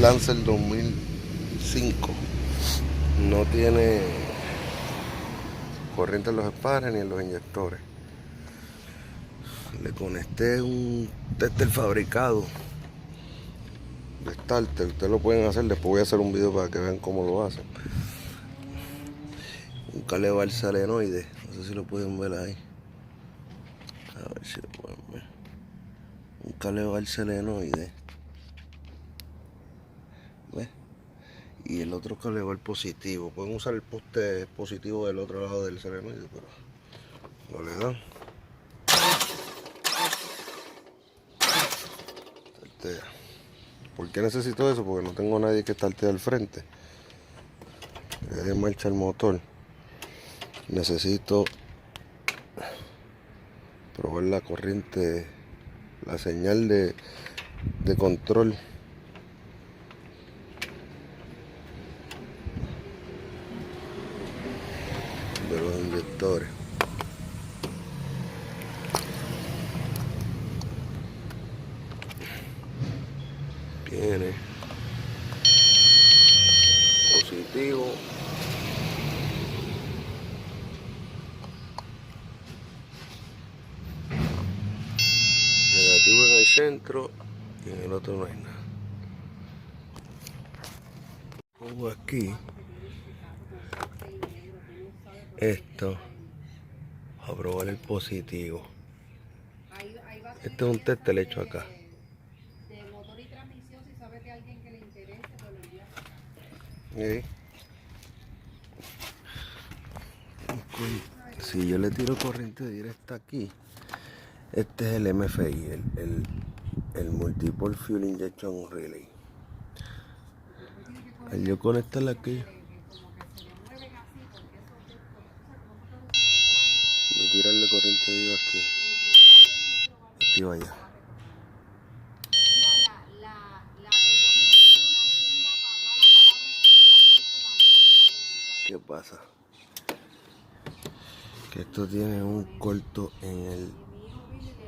Lancer 2005. No tiene corriente en los espares ni en los inyectores. Le conecté un tester fabricado de starter. Ustedes lo pueden hacer, después voy a hacer un video para que vean cómo lo hacen. Un Caleval solenoide, no sé si lo pueden ver ahí. A ver si lo pueden ver. Un Caleval solenoide. ¿Ves? Y el otro Caleval positivo. Pueden usar el poste positivo del otro lado del solenoide, pero no le dan. Tartea. ¿Por qué necesito eso? Porque no tengo nadie que tartee al frente. Le dé marcha el motor. Necesito probar la corriente, la señal de control de los inyectores. Tiene positivo, negativo en el centro y en el otro no hay nada. Pongo aquí esto a probar el positivo. Este es un test que le echo acá. Si yo le tiro corriente directa aquí, este es el MFI, el Multiple Fuel Injection Relay. Al yo conectarla aquí, voy a tirarle corriente viva aquí. Activa allá. ¿Qué pasa? Que esto tiene un corto en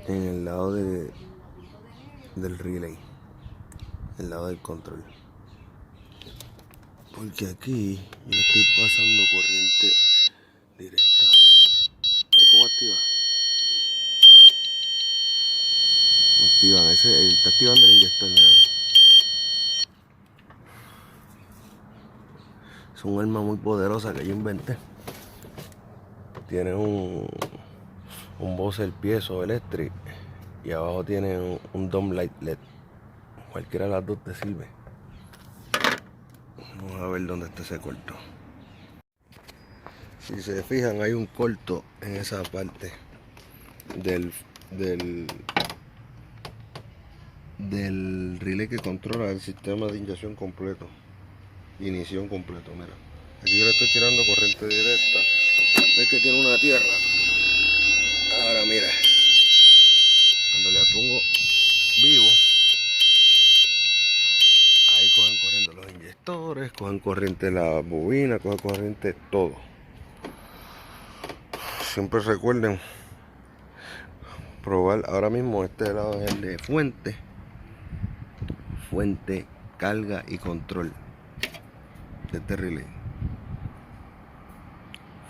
el lado del relay, el lado del control, porque aquí yo estoy pasando corriente directa. ¿Ves cómo activa? Activan, está activando el inyector, mira. Es un arma muy poderosa que yo inventé. Tiene un buzzer piezo eléctrico y abajo tiene un dome light LED. Cualquiera de las dos te sirve. Vamos a ver dónde está ese corto. Si se fijan, hay un corto en esa parte del relay que controla el sistema de inyección completo, ignición completo. Mira, aquí yo le estoy tirando corriente directa. Ves que tiene una tierra. Ahora mira, cuando le pongo vivo, ahí cogen corriente los inyectores, cogen corriente la bobina, cogen corriente todo. Siempre recuerden probar. Ahora mismo este lado es el de fuente, carga y control de este relay.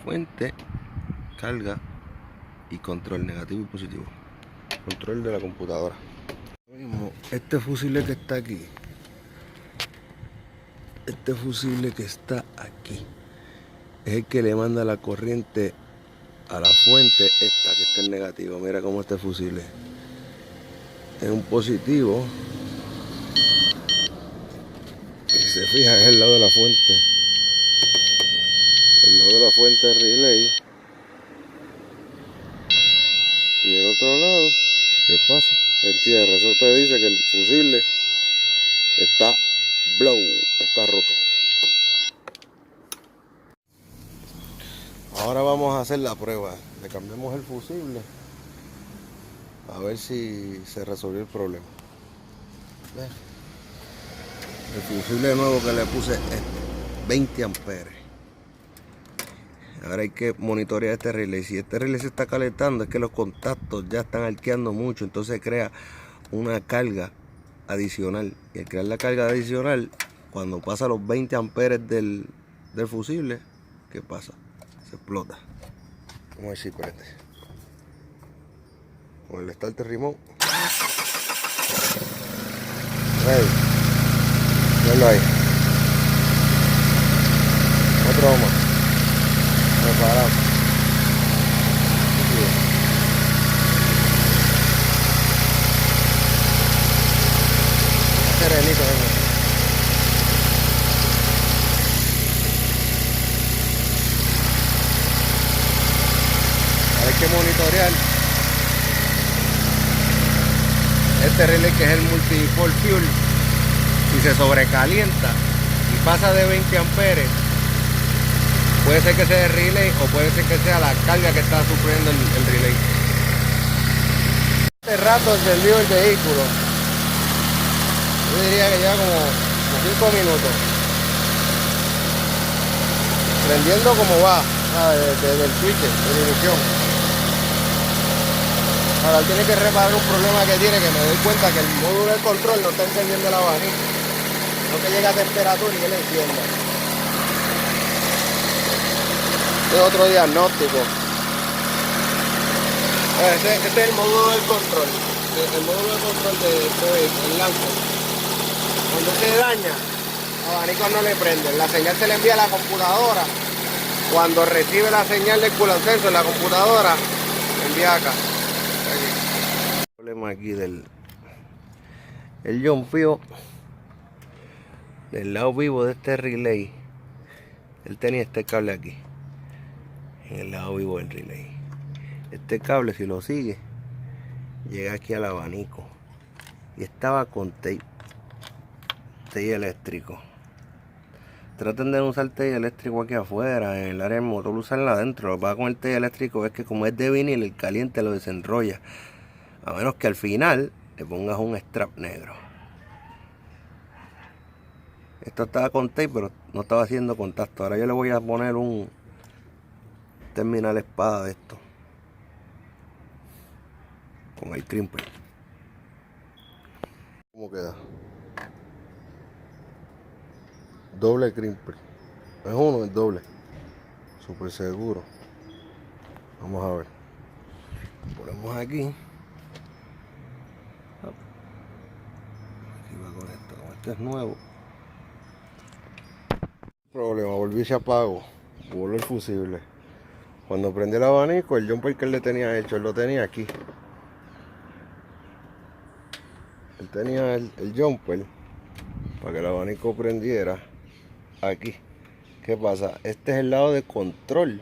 Fuente, carga y control, negativo y positivo. Control de la computadora. Este fusible que está aquí, este fusible que está aquí, es el que le manda la corriente a la fuente esta que está en negativo. Mira cómo este fusible es un positivo. Y si se fijan, es el lado de la fuente. El lado de la fuente es relay. Y el otro lado, ¿qué pasa? El tierra. Eso te dice que el fusible está blow, está roto. Ahora vamos a hacer la prueba. Le cambiamos el fusible a ver si se resolvió el problema. ¿Ves? El fusible nuevo que le puse es 20 amperes. Ahora hay que monitorear este relay. Si este relay se está calentando, es que los contactos ya están arqueando mucho, entonces crea una carga adicional. Y al crear la carga adicional, cuando pasa los 20 amperes del fusible, ¿qué pasa? Se explota. Vamos a ver si prende. Con el starter remote. Ready. Venlo ahí. Otro más. Preparado. Serenito, hay que monitorear este relay, que es el multi-pole fuel. Si se sobrecalienta y pasa de 20 amperes, puede ser que sea el relay o puede ser que sea la carga que está sufriendo el relay. Este rato encendido el vehículo, yo diría que lleva como 5 minutos prendiendo como va, desde el switch de ignición. Ahora tiene que reparar un problema que tiene, que me doy cuenta que el módulo de control no está encendiendo el abanico, no que llega a temperatura y que le encienda. Este es otro diagnóstico. Este es el módulo del control, el módulo de control del Lancer. Cuando se daña, el abanico no le prende, la señal se le envía a la computadora. Cuando recibe la señal del coolant sensor en la computadora, envía acá. El problema aquí del jumpeo del lado vivo de este relay. Él tenía este cable aquí, en el lado vivo del relay. Este cable, si lo sigue, llega aquí al abanico y estaba con tape eléctrico. Traten de no usar tape eléctrico aquí afuera, en el área del motor, usarla adentro. Lo que pasa con el tape eléctrico es que, como es de vinil, el caliente lo desenrolla, a menos que al final le pongas un strap negro. Esto estaba con tape, pero no estaba haciendo contacto. Ahora yo le voy a poner un terminal espada de esto con el crimper. ¿Cómo queda? Doble crimper. Es uno, es doble. Súper seguro. Vamos a ver. Ponemos aquí. Aquí va con esto. Como este es nuevo. Problema, volví y se apagó. Voló el fusible. Cuando prendí el abanico, el jumper que él le tenía hecho, él lo tenía aquí. Él tenía el jumper para que el abanico prendiera aquí. ¿Qué pasa? Este es el lado de control.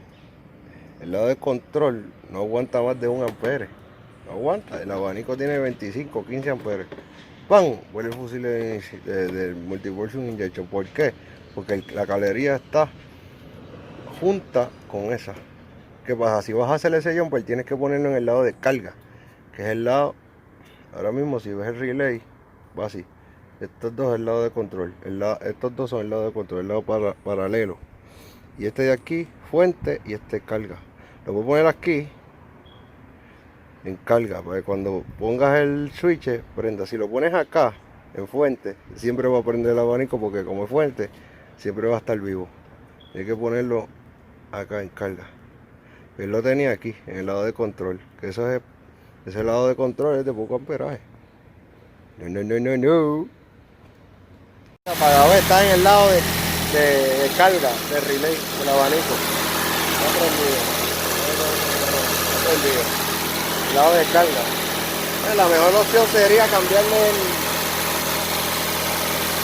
El lado de control no aguanta más de 1 ampere. No aguanta. El abanico tiene 25, 15 amperes. ¡Pam! Vuelve el fusible del multi-pole injection. ¿Por qué? Porque la cablería está junta con esa. ¿Qué pasa? Si vas a hacer ese jumper, tienes que ponerlo en el lado de carga, que es el lado. Ahora mismo, si ves el relay, va así. Estos dos es el lado de control. Estos dos son el lado de control, el lado paralelo. Y este de aquí, fuente, y este carga. Lo voy a poner aquí en carga, para que cuando pongas el switch prenda. Si lo pones acá en fuente, siempre va a prender el abanico, porque como es fuente, siempre va a estar vivo. Hay que ponerlo acá en carga. Él lo tenía aquí, en el lado de control, que ese lado de control es de poco amperaje. No. El apagador está en el lado de carga, de relay, del abanico. Está prendido. Está prendido. El lado de carga. La mejor opción sería cambiarle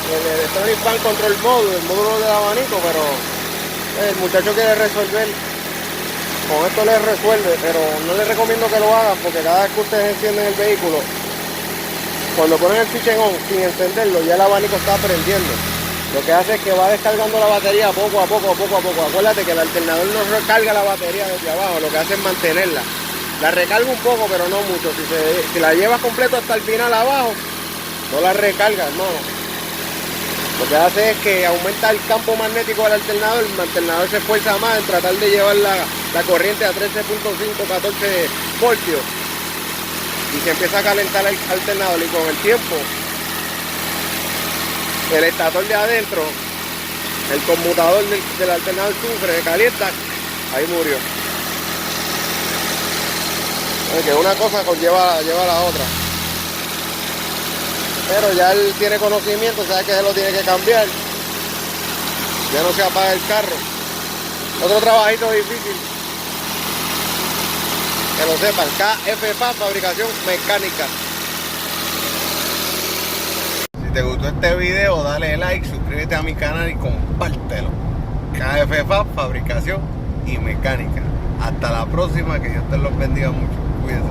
el electronic fan control module, el módulo del abanico, pero el muchacho quiere resolver. Con esto le resuelve, pero no les recomiendo que lo hagan, porque cada vez que ustedes encienden el vehículo, cuando ponen el switch on sin encenderlo, ya el abanico está prendiendo. Lo que hace es que va descargando la batería poco a poco. Acuérdate que el alternador no recarga la batería desde abajo, lo que hace es mantenerla. La recarga un poco, pero no mucho. Si la llevas completo hasta el final abajo, no la recarga, hermano. Lo que hace es que aumenta el campo magnético del alternador. El alternador se esfuerza más en tratar de llevar la corriente a 13.5, 14 voltios. Y se empieza a calentar el alternador. Y con el tiempo el estator de adentro, el conmutador del alternador sufre, se calienta, ahí murió. Que una cosa lleva a la otra. Pero ya él tiene conocimiento, sabe que se lo tiene que cambiar. Ya no se apaga el carro. Otro trabajito difícil. Que lo sepan, KFPAP, fabricación mecánica. Si te gustó este video, dale like, suscríbete a mi canal y compártelo. KFPAP, fabricación y mecánica. Hasta la próxima, que Dios te los bendiga mucho. Cuídense.